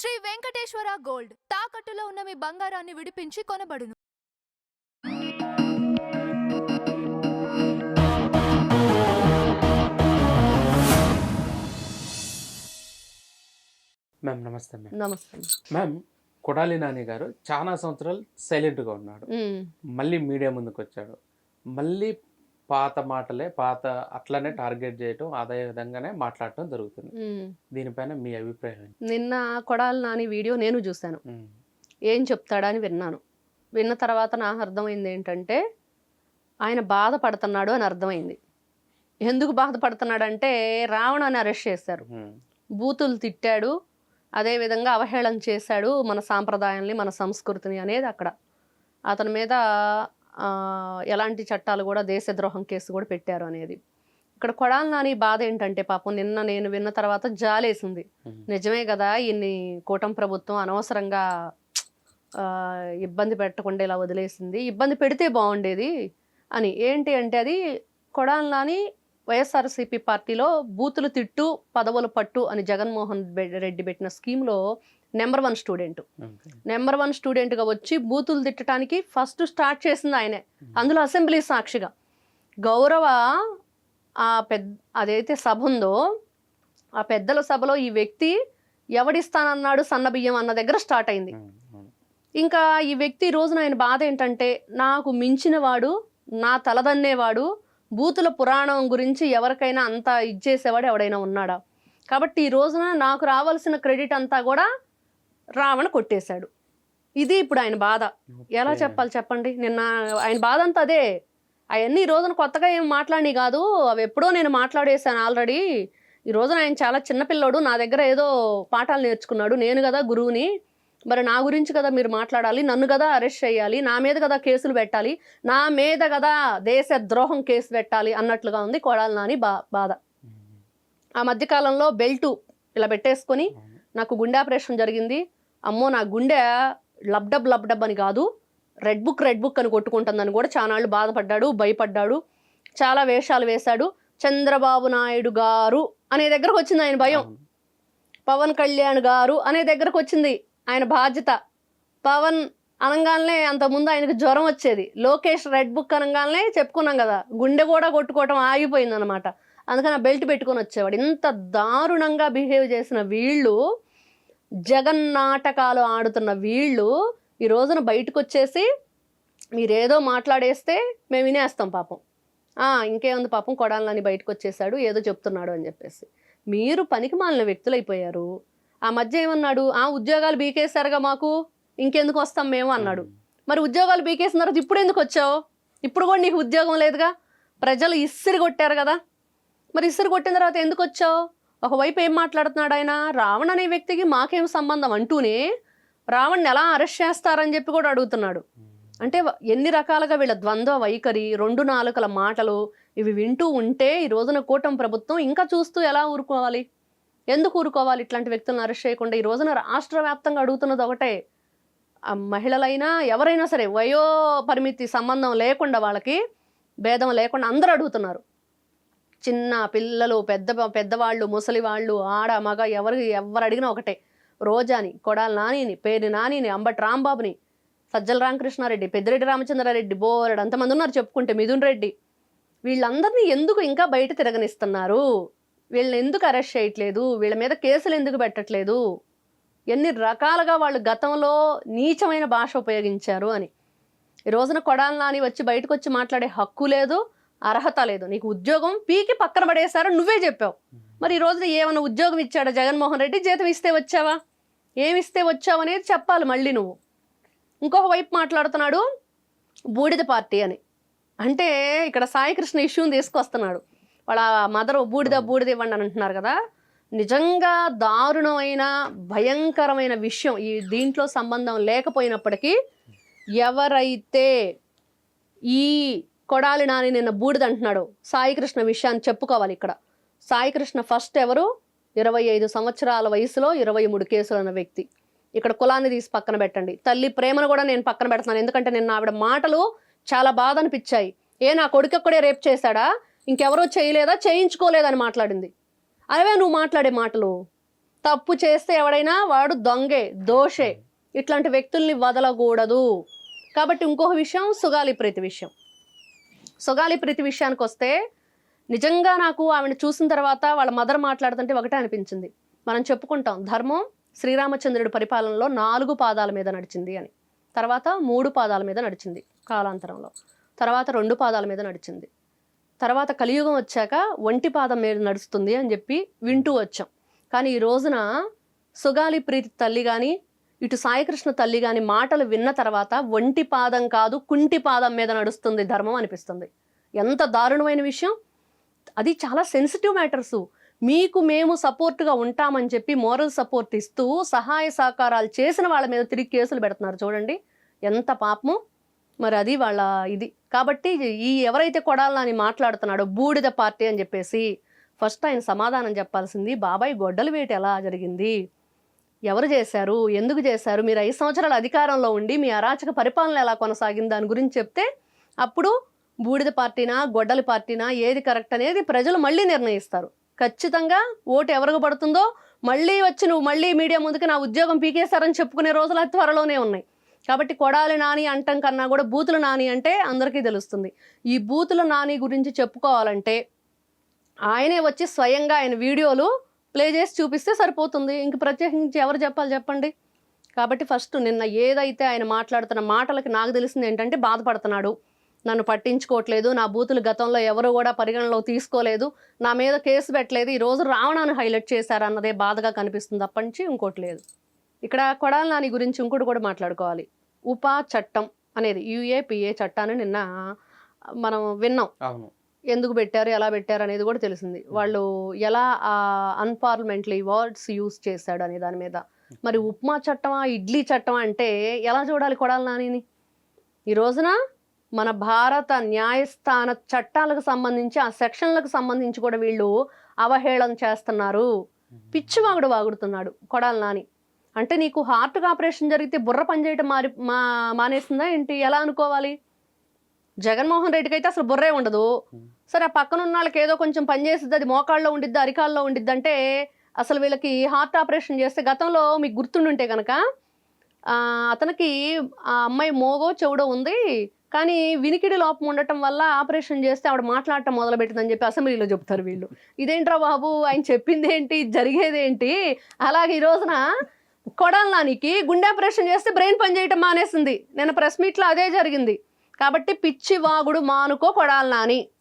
Shri Venkateswara gold తాకట్టులో ఉన్న మీ బంగారాన్ని విడిపించి కొనబడును. మ్యామ్ నమస్తే మ్యామ్. నమస్తే. మ్యామ్, కొడాలి నాని గారు చాలా సంవత్సరాలు సైలెంట్గా ఉన్నాడు. మళ్ళీ మీడియా ముందుకు వచ్చాడు. మళ్ళీ పాత మాటలే అట్లనే టార్గెట్ చేయటం అదే విధంగానే మాట్లాడటం జరుగుతుంది. దీనిపైన మీ అభిప్రాయం ఏంటి? నిన్న కొడాలి నాని వీడియో నేను చూశాను. ఏం చెప్తాడని విన్నాను. విన్న తర్వాత నాకు అర్థమైంది ఏంటంటే ఆయన బాధపడుతున్నాడు అని అర్థమైంది. ఎందుకు బాధపడుతున్నాడంటే రావణాన్ని అరెస్ట్ చేశారు, బూతులు తిట్టాడు, అదేవిధంగా అవహేళన చేశాడు మన సాంప్రదాయాల్ని మన సంస్కృతిని అనేది అక్కడ అతని మీద ఎలాంటి చట్టాలు కూడా దేశద్రోహం కేసు కూడా పెట్టారు అనేది. ఇక్కడ కొడాలి నాని బాధ ఏంటంటే పాపం నిన్న నేను విన్న తర్వాత జాలేసింది. నిజమే కదా, ఇన్ని కూటమి ప్రభుత్వం అనవసరంగా ఇబ్బంది పెట్టకుండా ఇలా వదిలేసింది, ఇబ్బంది పెడితే బాగుండేది అని. ఏంటి అంటే అది కొడాలి నాని వైఎస్ఆర్సీపీ పార్టీలో బూతులు తిట్టు పదవులు పట్టు అని జగన్మోహన్ రెడ్డి పెట్టిన స్కీమ్లో నెంబర్ 1 స్టూడెంట్. నెంబర్ 1 స్టూడెంట్గా వచ్చి బూతులు తిట్టడానికి ఫస్ట్ స్టార్ట్ చేసింది ఆయనే. అందులో అసెంబ్లీ సాక్షిగా గౌరవ అదైతే సభ ఉందో ఆ పెద్దల సభలో ఈ వ్యక్తి ఎవడిస్తానన్నాడు సన్నబియ్యం అన్న దగ్గర స్టార్ట్ అయింది. ఇంకా ఈ వ్యక్తి ఈ రోజున ఆయన బాధ ఏంటంటే నాకు మించిన వాడు, నా తలదన్నేవాడు, బూతుల పురాణం గురించి ఎవరికైనా అంత ఇచ్చేసేవాడు ఎవడైనా ఉన్నాడా? కాబట్టి ఈ రోజున నాకు రావాల్సిన క్రెడిట్ అంతా కూడా రావణ కొట్టేశాడు. ఇది ఇప్పుడు ఆయన బాధ. ఎలా చెప్పాలి చెప్పండి? నిన్న ఆయన బాధ అంతా అదే. అవన్నీ ఈ రోజున కొత్తగా ఏం మాట్లాడి కాదు, అవి ఎప్పుడో నేను మాట్లాడేశాను ఆల్రెడీ. ఈ రోజున ఆయన చాలా చిన్నపిల్లోడు, నా దగ్గర ఏదో పాఠాలు నేర్చుకున్నాడు, నేను కదా గురువుని, మరి నా గురించి కదా మీరు మాట్లాడాలి, నన్ను కదా అరెస్ట్ చేయాలి, నా మీద కదా కేసులు పెట్టాలి, నా మీద కదా దేశ ద్రోహం కేసు పెట్టాలి అన్నట్లుగా ఉంది కొడాలి నాని బాధ. ఆ మధ్యకాలంలో బెల్టు ఇలా పెట్టేసుకొని నాకు గుండె ఆపరేషన్ జరిగింది, అమ్మో నా గుండె లబ్డబ్ అని కాదు రెడ్ బుక్ అని కొట్టుకుంటుందని కూడా చాలాళ్ళు బాధపడ్డాడు, భయపడ్డాడు, చాలా వేషాలు వేశాడు. చంద్రబాబు నాయుడు గారు అనే దగ్గరకు వచ్చింది ఆయన భయం, పవన్ కళ్యాణ్ గారు అనే దగ్గరకు వచ్చింది ఆయన బాధ్యత. పవన్ అనగానే అంతకుముందు ఆయనకు జ్వరం వచ్చేది, లోకేష్ రెడ్ బుక్ అనగానే చెప్పుకున్నాం కదా, గుండె కూడా కొట్టుకోవటం ఆగిపోయింది అనమాట. అందుకని ఆ బెల్ట్ పెట్టుకొని వచ్చేవాడు. ఇంత దారుణంగా బిహేవ్ చేసిన వీళ్ళు, జగన్ నాటకాలు ఆడుతున్న వీళ్ళు ఈ రోజున బయటకు వచ్చేసి మీరేదో మాట్లాడేస్తే మేము వినేస్తాం పాపం. ఇంకేముంది పాపం కొడాలి నాని బయటకు వచ్చేసాడు ఏదో చెప్తున్నాడు అని చెప్పేసి. మీరు పనికి మాలిన వ్యక్తులు అయిపోయారు. ఆ మధ్య ఏమన్నాడు, ఉద్యోగాలు బీకేశారుగా మాకు, ఇంకెందుకు వస్తాం మేము అన్నాడు. మరి ఉద్యోగాలు బీకేసిన తర్వాత ఇప్పుడు ఎందుకు వచ్చావు? ఇప్పుడు కూడా నీకు ఉద్యోగం లేదుగా, ప్రజలు ఇస్సిరి కొట్టారు కదా, మరి ఇస్సిరి కొట్టిన తర్వాత ఎందుకు వచ్చావు? ఒకవైపు ఏం మాట్లాడుతున్నాడు ఆయన, రావణ్ అనే వ్యక్తికి మాకేం సంబంధం అంటూనే రావణ్ని ఎలా అరెస్ట్ చేస్తారని చెప్పి కూడా అడుగుతున్నాడు. అంటే ఎన్ని రకాలుగా వీళ్ళ ద్వంద్వ వైఖరి, 2 నాలుకల మాటలు ఇవి వింటూ ఉంటే ఈ రోజున కూటమి ప్రభుత్వం ఇంకా చూస్తూ ఎలా ఊరుకోవాలి? ఎందుకు ఊరుకోవాలి ఇట్లాంటి వ్యక్తులను అరెస్ట్ చేయకుండా? ఈ రోజున రాష్ట్ర వ్యాప్తంగా అడుగుతున్నది ఒకటే, మహిళలైనా ఎవరైనా సరే వయో పరిమితి సంబంధం లేకుండా, వాళ్ళకి భేదం లేకుండా అందరూ అడుగుతున్నారు. చిన్న పిల్లలు, పెద్దవాళ్ళు, ముసలి వాళ్ళు, ఆడ మగ ఎవరు అడిగినా ఒకటే. రోజాని, కొడాలి నానిని, పేరు నానిని, అంబటి రాంబాబుని, సజ్జల రామకృష్ణారెడ్డి, పెద్దిరెడ్డి రామచంద్రారెడ్డి, బోరెడు అంతమంది ఉన్నారు చెప్పుకుంటే, మిథున్ రెడ్డి, వీళ్ళందరినీ ఎందుకు ఇంకా బయట తిరగనిస్తున్నారు? వీళ్ళని ఎందుకు అరెస్ట్ చేయట్లేదు? వీళ్ళ మీద కేసులు ఎందుకు పెట్టట్లేదు? ఎన్ని రకాలుగా వాళ్ళు గతంలో నీచమైన భాష ఉపయోగించారు అని. ఈ రోజున కొడాలి నాని వచ్చి బయటకు వచ్చి మాట్లాడే హక్కు లేదు, అర్హత లేదు. నీకు ఉద్యోగం పీకి పక్కన పడేశారు, నువ్వే చెప్పావు. మరి ఈ రోజున ఏమైనా ఉద్యోగం ఇచ్చాడా జగన్మోహన్ రెడ్డి? జీతం ఇస్తే వచ్చావా? ఏమిస్తే వచ్చావు అనేది చెప్పాలి మళ్ళీ నువ్వు. ఇంకొక వైపు మాట్లాడుతున్నాడు బూడిద పార్టీ అని. అంటే ఇక్కడ సాయికృష్ణ ఇష్యూని తీసుకొస్తున్నాడు. వాళ్ళ మదరు బూడిద ఇవ్వండి అని అంటున్నారు కదా. నిజంగా దారుణమైన భయంకరమైన విషయం. ఈ దీంట్లో సంబంధం లేకపోయినప్పటికీ ఎవరైతే ఈ కొడాలి నాని నిన్న బూడిద అంటున్నాడో సాయికృష్ణ విషయాన్ని చెప్పుకోవాలి ఇక్కడ. సాయికృష్ణ ఫస్ట్ ఎవరు? 25 సంవత్సరాల వయసులో 23 కేసులు అన్న వ్యక్తి. ఇక్కడ కులాన్ని తీసి పక్కన పెట్టండి, తల్లి ప్రేమను కూడా నేను పక్కన పెడుతున్నాను. ఎందుకంటే నిన్న ఆవిడ మాటలు చాలా బాధ అనిపించాయి. నా కొడుకు ఒక్కడే రేప్ చేశాడా, ఇంకెవరో చేయలేదా, చేయించుకోలేదని మాట్లాడింది. అవే నువ్వు మాట్లాడే మాటలు. తప్పు చేస్తే ఎవడైనా వాడు దొంగే, దోషే. ఇట్లాంటి వ్యక్తుల్ని వదలకూడదు. కాబట్టి ఇంకొక విషయం సుగాలి ప్రీతి విషయం. సుగాలి ప్రీతి విషయానికి వస్తే నిజంగా నాకు ఆవిడ చూసిన తర్వాత వాళ్ళ మదర్ మాట్లాడుతుంటే ఒకటే అనిపించింది. మనం చెప్పుకుంటాం ధర్మం శ్రీరామచంద్రుడి పరిపాలనలో 4 పాదాల మీద నడిచింది అని, తర్వాత 3 పాదాల మీద నడిచింది కాలాంతరంలో, తర్వాత 2 పాదాల మీద నడిచింది, తర్వాత కలియుగం వచ్చాక 1 పాదం మీద నడుస్తుంది అని చెప్పి వింటూ వచ్చాం. కానీ ఈ రోజున సుగాలి ప్రీతి తల్లి కానీ ఇటు సాయికృష్ణ తల్లి కానీ మాటలు విన్న తర్వాత 1 పాదం కాదు కుంటి పాదం మీద నడుస్తుంది ధర్మం అనిపిస్తుంది. ఎంత దారుణమైన విషయం అది. చాలా సెన్సిటివ్ మ్యాటర్సు. మీకు మేము సపోర్ట్గా ఉంటామని చెప్పి మోరల్ సపోర్ట్ ఇస్తూ సహాయ సహకారాలు చేసిన వాళ్ళ మీద తిరిగి కేసులు పెడుతున్నారు. చూడండి ఎంత పాపము. మరి అది వాళ్ళ ఇది. కాబట్టి ఈ ఎవరైతే కొడాలని మాట్లాడుతున్నాడో బూడిద పార్టీ అని చెప్పేసి ఫస్ట్ ఆయన సమాధానం చెప్పాల్సింది, బాబాయ్ గొడ్డలి వేట ఎలా జరిగింది, ఎవరు చేశారు, ఎందుకు చేశారు, మీరు 5 సంవత్సరాల అధికారంలో ఉండి మీ అరాచక పరిపాలన ఎలా కొనసాగింది దాని గురించి చెప్తే అప్పుడు బూడిద పార్టీనా గొడ్డలి పార్టీనా ఏది కరెక్ట్ అనేది ప్రజలు మళ్ళీ నిర్ణయిస్తారు. ఖచ్చితంగా ఓటు ఎవరికి పడుతుందో మళ్ళీ వచ్చి నువ్వు మళ్ళీ మీడియా ముందుకు నా ఉద్యోగం పీకేశారని చెప్పుకునే రోజులు అతి త్వరలోనే ఉన్నాయి. కాబట్టి కొడాలి నాని అంటం కన్నా కూడా బూతుల నాని అంటే అందరికీ తెలుస్తుంది. ఈ బూతుల నాని గురించి చెప్పుకోవాలంటే ఆయనే వచ్చి స్వయంగా ఆయన వీడియోలు ప్లే చేసి చూపిస్తే సరిపోతుంది. ఇంక ప్రత్యేకించి ఎవరు చెప్పాలి చెప్పండి. కాబట్టి ఫస్ట్ నిన్న ఏదైతే ఆయన మాట్లాడుతున్న మాటలకి నాకు తెలిసింది ఏంటంటే బాధపడుతున్నాడు, నన్ను పట్టించుకోవట్లేదు, నా బూతులు గతంలో ఎవరు కూడా పరిగణలో తీసుకోలేదు, నా మీద కేసు పెట్టలేదు, ఈరోజు రావణాన్ని హైలైట్ చేశారన్నదే బాధగా కనిపిస్తుంది తప్ప నుంచి ఇంకోటి లేదు. ఇక్కడ కొడాలి నాని గురించి ఇంకోటి కూడా మాట్లాడుకోవాలి. ఉపా చట్టం అనేది UAPA చట్టాన్ని నిన్న మనం విన్నాం. ఎందుకు పెట్టారు ఎలా పెట్టారు అనేది కూడా తెలిసింది. వాళ్ళు ఎలా అన్పార్లమెంటరీ వర్డ్స్ యూజ్ చేశాడు అనే దాని మీద. మరి ఉప్మా చట్టమా ఇడ్లీ చట్టమా అంటే ఎలా చూడాలి కొడాలి నానిని? ఈ రోజున మన భారత న్యాయస్థాన చట్టాలకు సంబంధించి ఆ సెక్షన్లకు సంబంధించి కూడా వీళ్ళు అవహేళన చేస్తున్నారు. పిచ్చివాగుడు వాగుడుతున్నాడు కొడాలి నాని. అంటే నీకు హార్ట్కి ఆపరేషన్ జరిగితే బుర్ర పనిచేయటం మానేసిందా ఏంటి? ఎలా అనుకోవాలి? జగన్మోహన్ రెడ్డికి అయితే అసలు బుర్రే ఉండదు. సరే ఆ పక్కన ఉన్న వాళ్ళకి ఏదో కొంచెం పనిచేస్తుంది, అది మోకాళ్ళలో ఉండిద్ది అరికాల్లో ఉండిద్ది అంటే అసలు వీళ్ళకి హార్ట్ ఆపరేషన్ చేస్తే గతంలో మీకు గుర్తుండుంటే కనుక అతనికి ఆ అమ్మాయి మోగో చెవుడో ఉంది కానీ వినికిడి లోపం ఉండటం వల్ల ఆపరేషన్ చేస్తే ఆవిడ మాట్లాడటం మొదలుపెట్టిందని చెప్పి అసెంబ్లీలో చెప్తారు వీళ్ళు. ఇదేంట్రా బాబు ఆయన చెప్పింది ఏంటి, జరిగేది ఏంటి? అలాగే ఈ రోజున కొడాలి నానికి గుండె ఆపరేషన్ చేస్తే బ్రెయిన్ పని చేయటం మానేసింది. నేను ప్రెస్ మీట్లో అదే జరిగింది. కాబట్టి పిచ్చి వాగుడు మానుకో కొడాలి నాని.